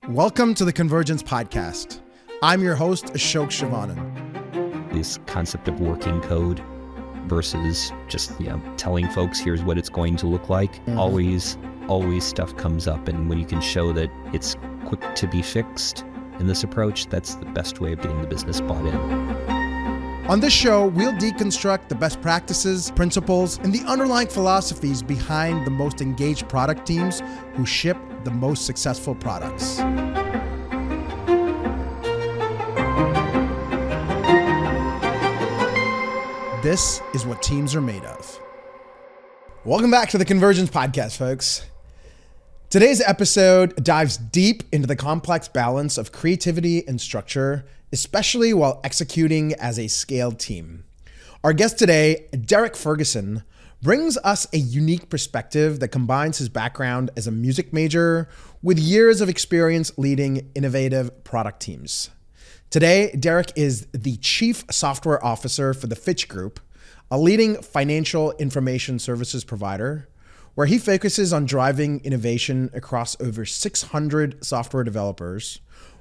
Welcome to the Convergence Podcast. I'm your host, Ashok Shivanan. This concept of working code versus just telling folks here's what it's going to look like. Always stuff comes up, and when you can show that it's quick to be fixed in this approach, that's the best way of getting the business bought in. On this show, we'll deconstruct the best practices, principles, and the underlying philosophies behind the most engaged product teams who ship the most successful products. This is what teams are made of. Welcome back to the Convergence Podcast, folks. Today's episode dives deep into the complex balance of creativity and structure, especially while executing as a scaled team. Our guest today, Derek Ferguson, brings us a unique perspective that combines his background as a music major with years of experience leading innovative product teams. Today, Derek is the Chief Software Officer for the Fitch Group, a leading financial information services provider, where he focuses on driving innovation across over 600 software developers,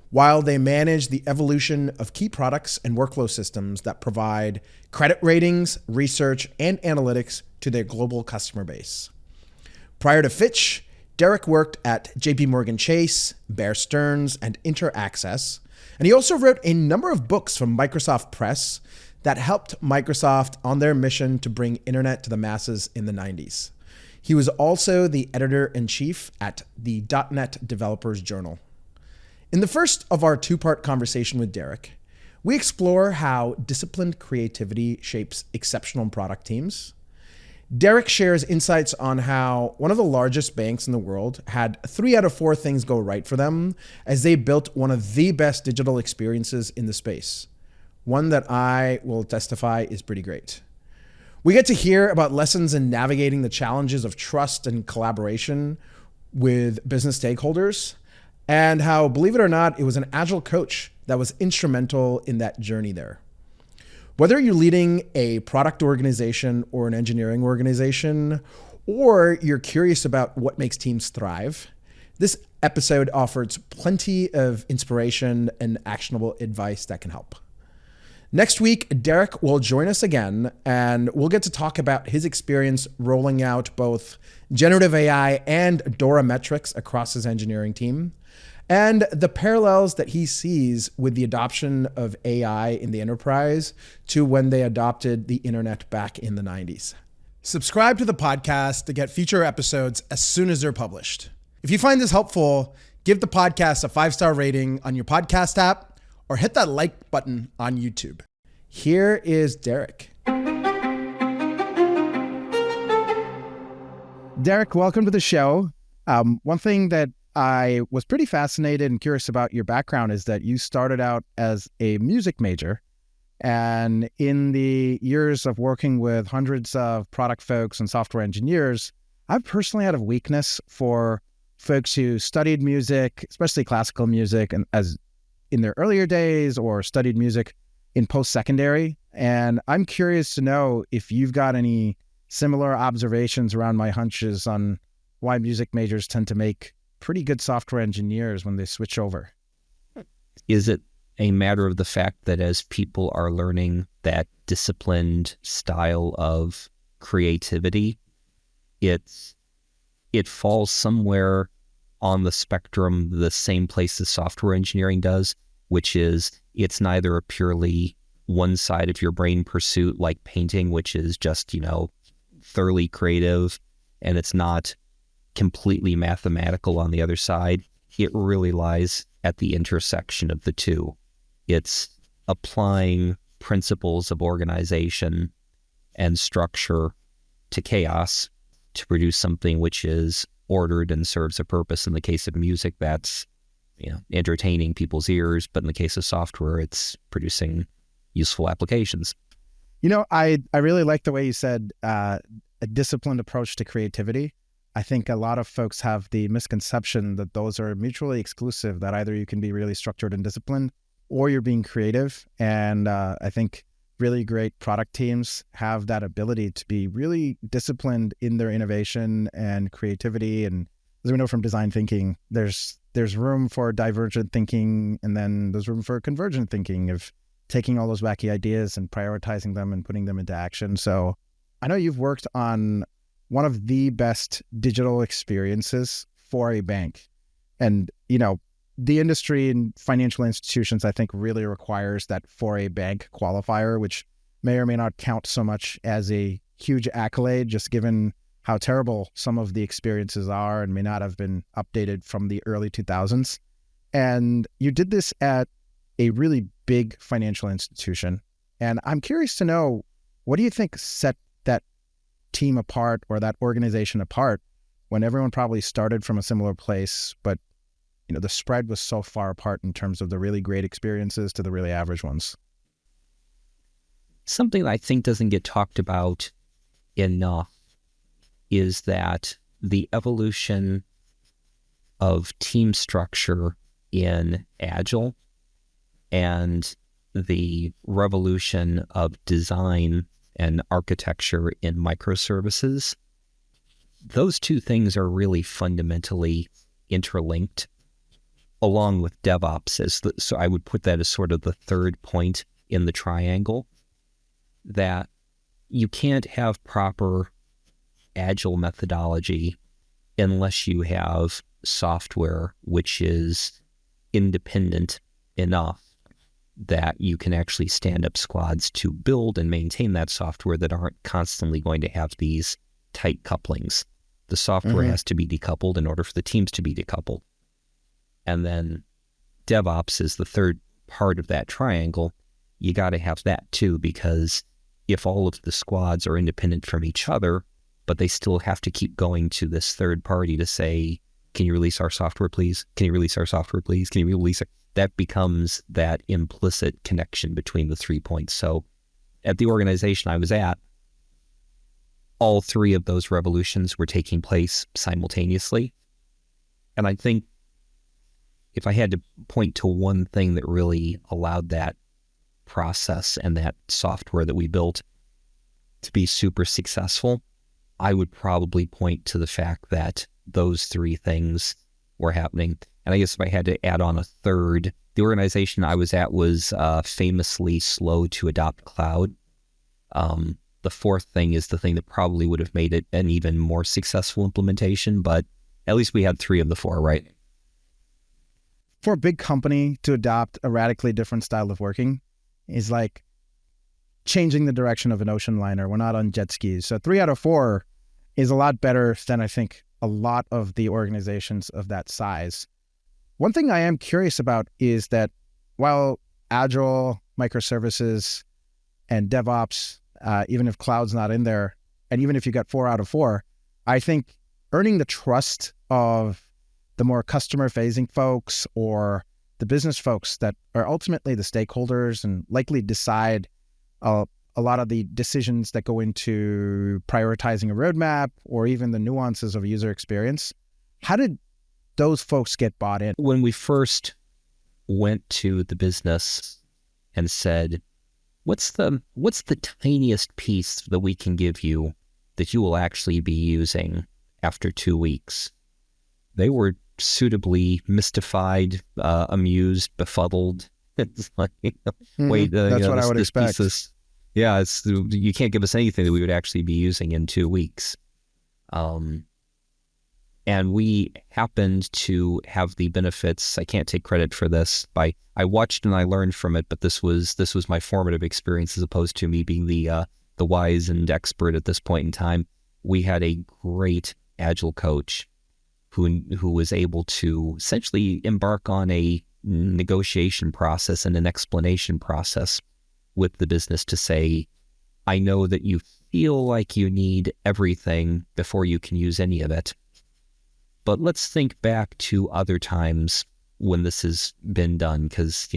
while they manage the evolution of key products and workflow systems that provide credit ratings, research, and analytics to their global customer base. Prior to Fitch, Derek worked at JP Morgan Chase, Bear Stearns, and Interaccess, and he also wrote a number of books from Microsoft Press that helped Microsoft on their mission to bring internet to the masses in the 90s. He was also the editor-in-chief at the .NET Developers Journal. In the first of our two-part conversation with Derek, we explore how disciplined creativity shapes exceptional product teams. Derek shares insights on how one of the largest banks in the world had 3 out of 4 things go right for them as they built one of the best digital experiences in the space. One that I will testify is pretty great. We get to hear about lessons in navigating the challenges of trust and collaboration with business stakeholders, and how, believe it or not, it was an Agile coach that was instrumental in that journey there. Whether you're leading a product organization or an engineering organization, or you're curious about what makes teams thrive, this episode offers plenty of inspiration and actionable advice that can help. Next week, Derek will join us again, and we'll get to talk about his experience rolling out both generative AI and DORA metrics across his engineering team, and the parallels that he sees with the adoption of AI in the enterprise to when they adopted the internet back in the 90s. Subscribe to the podcast to get future episodes as soon as they're published. If you find this helpful, give the podcast a 5-star rating on your podcast app or hit that like button on YouTube. Here is Derek. Derek, welcome to the show. One thing that I was pretty fascinated and curious about your background is that you started out as a music major, and in the years of working with hundreds of product folks and software engineers, I've personally had a weakness for folks who studied music, especially classical music, and as in their earlier days, or studied music in post-secondary. And I'm curious to know if you've got any similar observations around my hunches on why music majors tend to make pretty good software engineers when they switch over. Is it a matter of the fact that as people are learning that disciplined style of creativity, it falls somewhere on the spectrum the same place as software engineering does, which is it's neither a purely one side of your brain pursuit like painting, which is just, thoroughly creative, and it's not completely mathematical on the other side. It really lies at the intersection of the two. It's applying principles of organization and structure to chaos to produce something which is ordered and serves a purpose. In the case of music, that's entertaining people's ears, but in the case of software, it's producing useful applications. I really like the way you said a disciplined approach to creativity. I think a lot of folks have the misconception that those are mutually exclusive, that either you can be really structured and disciplined or you're being creative. And I think really great product teams have that ability to be really disciplined in their innovation and creativity and as we know from design thinking, there's room for divergent thinking, and then there's room for convergent thinking of taking all those wacky ideas and prioritizing them and putting them into action. So I know you've worked on one of the best digital experiences for a bank. And, the industry and financial institutions, I think, really requires that for a bank qualifier, which may or may not count so much as a huge accolade, just given how terrible some of the experiences are and may not have been updated from the early 2000s. And you did this at a really big financial institution. And I'm curious to know, what do you think set that team apart or that organization apart when everyone probably started from a similar place, but the spread was so far apart in terms of the really great experiences to the really average ones? Something that I think doesn't get talked about enough is that the evolution of team structure in Agile and the revolution of design and architecture in microservices, those two things are really fundamentally interlinked, along with DevOps. So I would put that as sort of the third point in the triangle, that you can't have proper Agile methodology unless you have software which is independent enough that you can actually stand up squads to build and maintain that software that aren't constantly going to have these tight couplings. The software has to be decoupled in order for the teams to be decoupled. And then DevOps is the third part of that triangle. You got to have that too, because if all of the squads are independent from each other, but they still have to keep going to this third party to say, can you release our software, please? Can you release our software, please? Can you release it? That becomes that implicit connection between the 3 points. So at the organization I was at, all three of those revolutions were taking place simultaneously. And I think if I had to point to one thing that really allowed that process and that software that we built to be super successful, I would probably point to the fact that those three things were happening. And I guess if I had to add on a third, the organization I was at was famously slow to adopt cloud. The fourth thing is the thing that probably would have made it an even more successful implementation, but at least we had three of the four, right? For a big company to adopt a radically different style of working is like changing the direction of an ocean liner. We're not on jet skis. So 3 out of 4 is a lot better than I think a lot of the organizations of that size. One thing I am curious about is that while Agile, microservices, and DevOps, even if cloud's not in there, and even if you got 4 out of 4, I think earning the trust of the more customer-facing folks or the business folks that are ultimately the stakeholders and likely decide a lot of the decisions that go into prioritizing a roadmap or even the nuances of a user experience. How did those folks get bought in? When we first went to the business and said, what's the tiniest piece that we can give you that you will actually be using after 2 weeks? They were suitably mystified, amused, befuddled. It's like, wait, that's what I would expect. You can't give us anything that we would actually be using in 2 weeks. And we happened to have the benefits. I can't take credit for this. I watched and I learned from it, but this was my formative experience as opposed to me being the wise and expert at this point in time. We had a great Agile coach who was able to essentially embark on a negotiation process and an explanation process with the business to say, I know that you feel like you need everything before you can use any of it. But let's think back to other times when this has been done, because,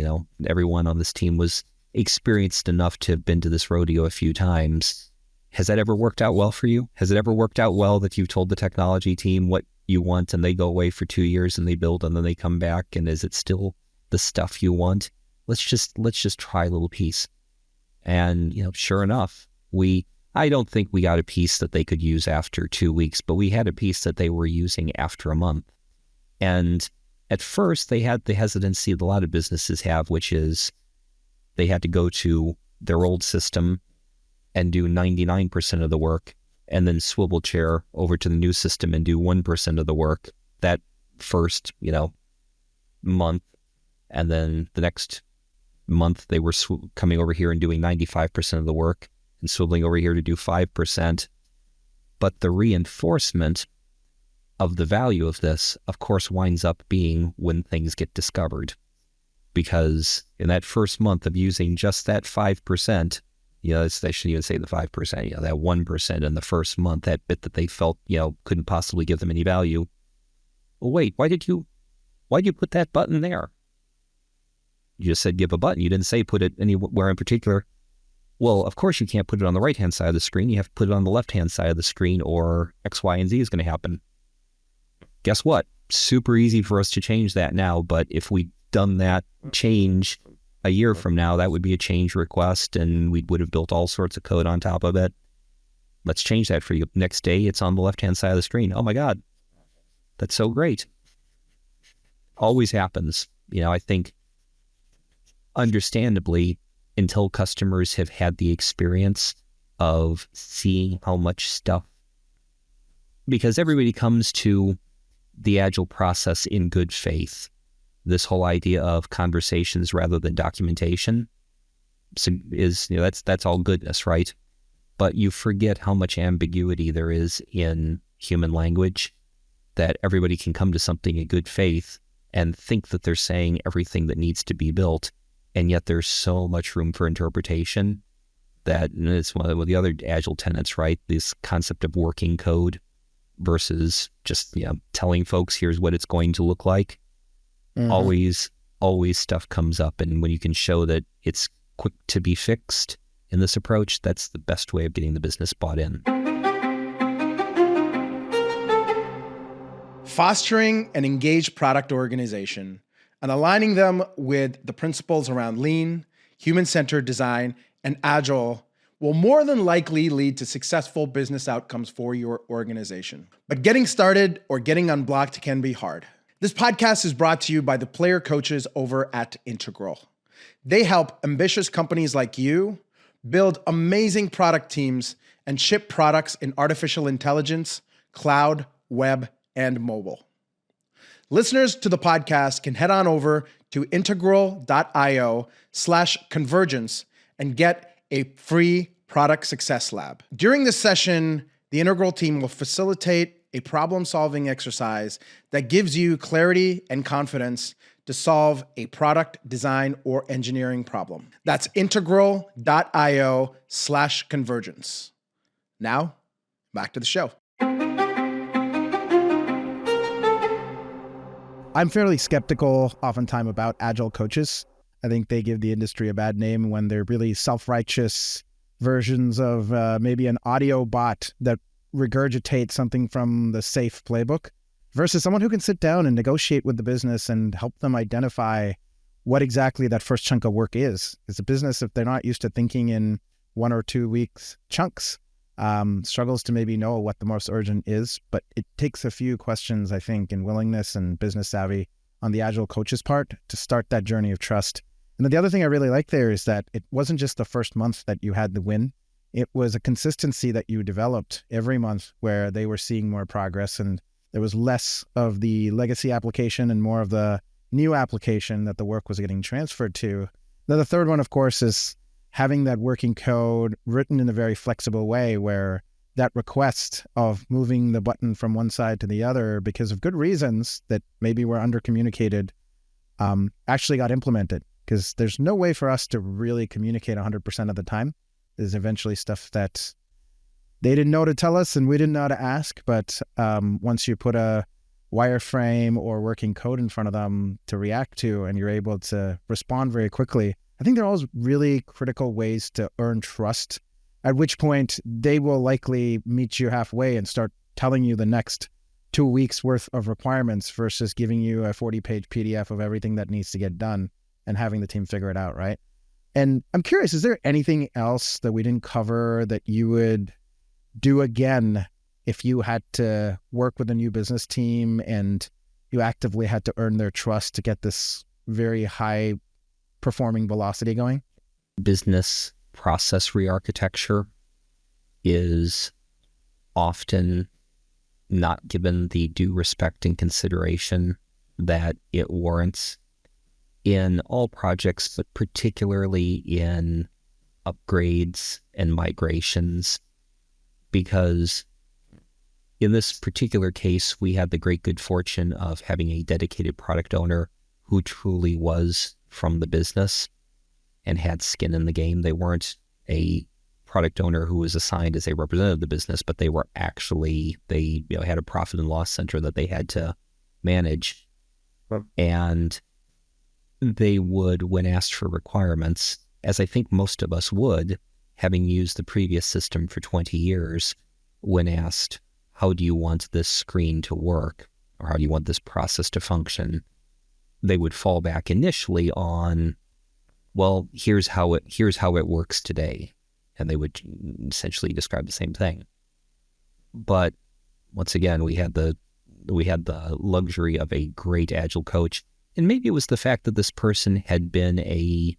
everyone on this team was experienced enough to have been to this rodeo a few times. Has that ever worked out well for you? Has it ever worked out well that you've told the technology team what you want and they go away for 2 years and they build and then they come back, and is it still the stuff you want? Let's just try a little piece. And, sure enough, we I don't think we got a piece that they could use after 2 weeks, but we had a piece that they were using after a month. And at first, they had the hesitancy that a lot of businesses have, which is they had to go to their old system and do 99% of the work, and then swivel chair over to the new system and do 1% of the work that first, month. And then the next month, they were coming over here and doing 95% of the work and swiveling over here to do 5%. But the reinforcement of the value of this, of course, winds up being when things get discovered. Because in that first month of using just that 5%, they shouldn't even say the 5%, that 1% in the first month, that bit that they felt, couldn't possibly give them any value. Well, wait, why'd you put that button there? You just said give a button. You didn't say put it anywhere in particular. Well, of course you can't put it on the right-hand side of the screen. You have to put it on the left-hand side of the screen, or X, Y, and Z is going to happen. Guess what? Super easy for us to change that now, but if we'd done that change a year from now, that would be a change request, and we would have built all sorts of code on top of it. Let's change that for you. Next day, it's on the left-hand side of the screen. Oh my God, that's so great. Always happens. I think understandably, until customers have had the experience of seeing how much stuff, because everybody comes to the Agile process in good faith. This whole idea of conversations rather than documentation is, that's all goodness, right? But you forget how much ambiguity there is in human language, that everybody can come to something in good faith and think that they're saying everything that needs to be built. And yet there's so much room for interpretation that it's one of the other Agile tenets, right? This concept of working code versus just, telling folks, here's what it's going to look like. Mm-hmm. Always stuff comes up. And when you can show that it's quick to be fixed in this approach, that's the best way of getting the business bought in. Fostering an engaged product organization and aligning them with the principles around lean, human-centered design, and Agile will more than likely lead to successful business outcomes for your organization. But getting started or getting unblocked can be hard. This podcast is brought to you by the player coaches over at Integral. They help ambitious companies like you build amazing product teams and ship products in artificial intelligence, cloud, web, and mobile. Listeners to the podcast can head on over to integral.io/convergence and get a free product success lab. During this session, the Integral team will facilitate a problem-solving exercise that gives you clarity and confidence to solve a product, design, or engineering problem. That's integral.io/convergence. Now, back to the show. I'm fairly skeptical oftentimes about Agile coaches. I think they give the industry a bad name when they're really self-righteous versions of maybe an audio bot that regurgitates something from the SAFe playbook versus someone who can sit down and negotiate with the business and help them identify what exactly that first chunk of work is. As a business, if they're not used to thinking in 1 or 2 weeks chunks, struggles to maybe know what the most urgent is, but it takes a few questions, I think, and willingness and business savvy on the Agile coach's part to start that journey of trust. And then the other thing I really like there is that it wasn't just the first month that you had the win. It was a consistency that you developed every month where they were seeing more progress, and there was less of the legacy application and more of the new application that the work was getting transferred to. Then the third one, of course, is having that working code written in a very flexible way where that request of moving the button from one side to the other because of good reasons that maybe were under-communicated actually got implemented, because there's no way for us to really communicate 100% of the time. There's eventually stuff that they didn't know to tell us and we didn't know how to ask, but once you put a wireframe or working code in front of them to react to and you're able to respond very quickly, I think they're all really critical ways to earn trust, at which point they will likely meet you halfway and start telling you the next 2 weeks worth of requirements versus giving you a 40-page PDF of everything that needs to get done and having the team figure it out, right? And I'm curious, is there anything else that we didn't cover that you would do again if you had to work with a new business team and you actively had to earn their trust to get this very high performing velocity going? Business process re-architecture is often not given the due respect and consideration that it warrants in all projects, but particularly in upgrades and migrations, because in this particular case, we had the great good fortune of having a dedicated product owner who truly was from the business and had skin in the game. They weren't a product owner who was assigned as a representative of the business, but they were actually, they had a profit and loss center that they had to manage. And they would, when asked for requirements, as I think most of us would, having used the previous system for 20 years, when asked, how do you want this screen to work? Or how do you want this process to function? They would fall back initially on, well, here's how it works today. And they would essentially describe the same thing. But once again, we had the luxury of a great Agile coach. And maybe it was the fact that this person had been a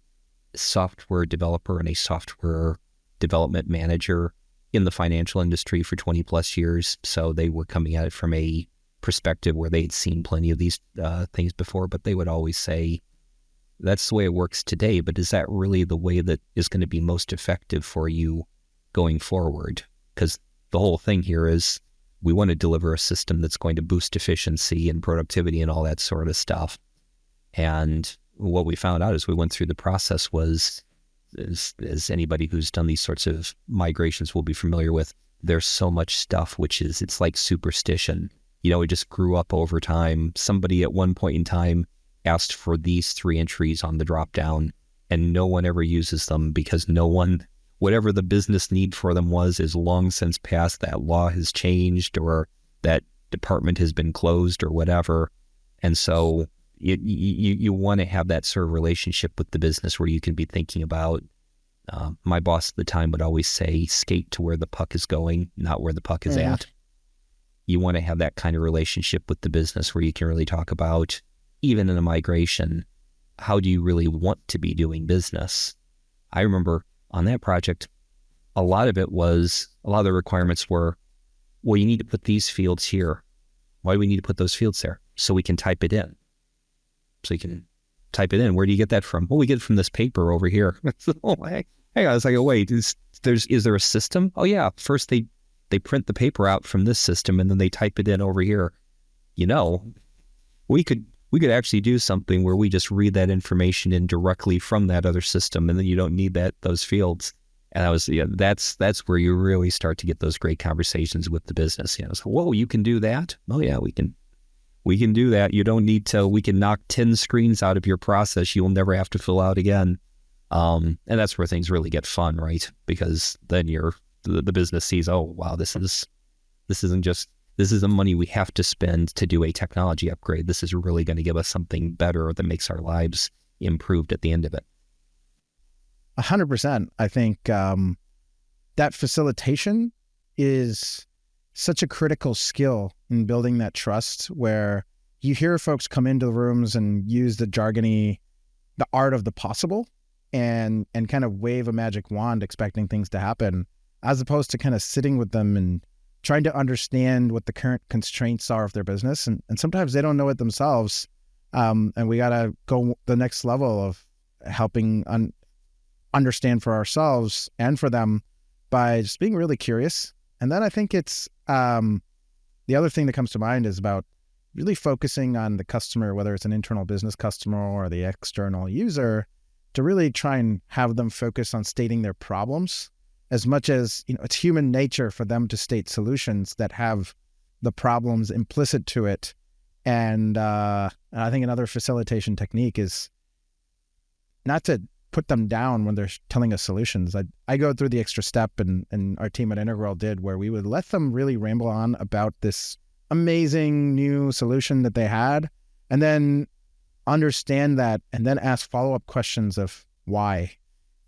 software developer and a software development manager in the financial industry for 20 plus years. So they were coming at it from a perspective where they'd seen plenty of these things before, but they would always say, that's the way it works today, but is that really the way that is going to be most effective for you going forward? Because the whole thing here is we want to deliver a system that's going to boost efficiency and productivity and all that sort of stuff. And what we found out as we went through the process was, as anybody who's done these sorts of migrations will be familiar with, there's so much stuff it's like superstition. It just grew up over time. Somebody at one point in time asked for these 3 entries on the drop down, and no one ever uses them because whatever the business need for them was, is long since passed. That law has changed, or that department has been closed, or whatever. And so you want to have that sort of relationship with the business where you can be thinking about, my boss at the time would always say, skate to where the puck is going, not where the puck is at. You want to have that kind of relationship with the business where you can really talk about, even in a migration, how do you really want to be doing business? I remember on that project, a lot of the requirements were, well, you need to put these fields here. Why do we need to put those fields there? So we can type it in. So you can type it in. Where do you get that from? Well, we get it from this paper over here. Oh, hey, I was like, oh, wait, is there a system? Oh yeah, first they print the paper out from this system and then they type it in over here. We could actually do something where we just read that information in directly from that other system, and then you don't need those fields. And that's where you really start to get those great conversations with the business. So, whoa, you can do that? Oh yeah, we can do that. You don't need to. We can knock 10 screens out of your process. You'll never have to fill out again. And that's where things really get fun, right? Because then the business sees, oh wow, this isn't money we have to spend to do a technology upgrade. This is really going to give us something better that makes our lives improved at the end of it. 100%. I think that facilitation is such a critical skill in building that trust, where you hear folks come into the rooms and use the art of the possible and kind of wave a magic wand expecting things to happen, as opposed to kind of sitting with them and trying to understand what the current constraints are of their business. And sometimes they don't know it themselves. And we got to go the next level of helping understand for ourselves and for them by just being really curious. And then I think it's the other thing that comes to mind is about really focusing on the customer, whether it's an internal business customer or the external user, to really try and have them focus on stating their problems, as much as, it's human nature for them to state solutions that have the problems implicit to it. And I think another facilitation technique is not to put them down when they're telling us solutions. I go through the extra step, and our team at Integral did, where we would let them really ramble on about this amazing new solution that they had, and then understand that, and then ask follow-up questions of why.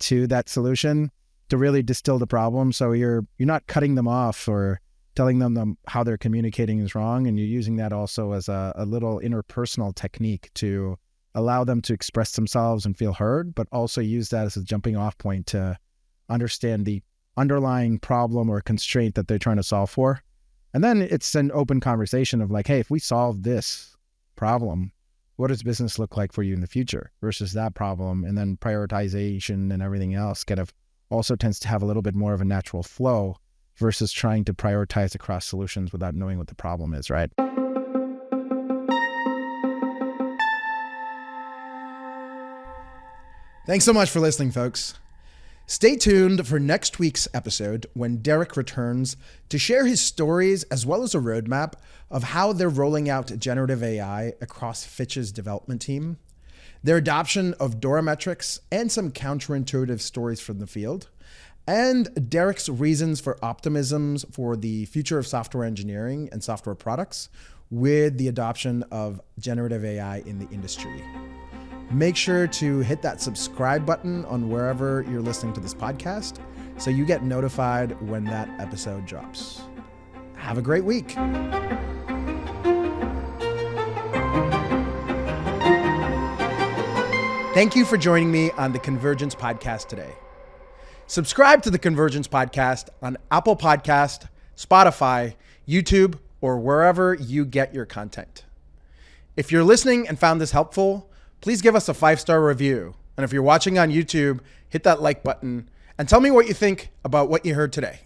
to that solution to really distill the problem. So you're not cutting them off or telling them how they're communicating is wrong. And you're using that also as a little interpersonal technique to allow them to express themselves and feel heard, but also use that as a jumping off point to understand the underlying problem or constraint that they're trying to solve for. And then it's an open conversation of like, hey, if we solve this problem, what does business look like for you in the future versus that problem? And then prioritization and everything else kind of also tends to have a little bit more of a natural flow versus trying to prioritize across solutions without knowing what the problem is, right? Thanks so much for listening, folks. Stay tuned for next week's episode when Derek returns to share his stories as well as a roadmap of how they're rolling out generative AI across Fitch's development team, their adoption of DORA metrics, and some counterintuitive stories from the field, and Derek's reasons for optimisms for the future of software engineering and software products with the adoption of generative AI in the industry. Make sure to hit that subscribe button on wherever you're listening to this podcast so you get notified when that episode drops. Have a great week. Thank you for joining me on the Convergence Podcast today. Subscribe to the Convergence Podcast on Apple Podcast, Spotify, YouTube, or wherever you get your content. If you're listening and found this helpful, please give us a 5-star review. And if you're watching on YouTube, hit that like button and tell me what you think about what you heard today.